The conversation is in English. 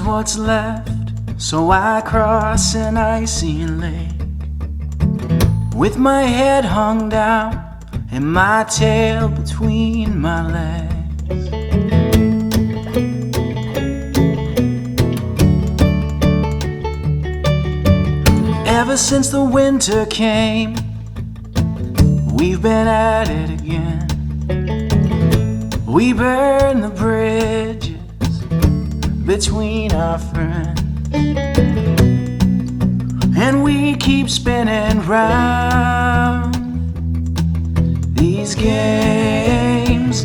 what's left, so I cross an icy lake with my head hung down and my tail between my legs. Ever since the winter came, we've been at it again. We burn the bridges between our friends, and we keep spinning round these games.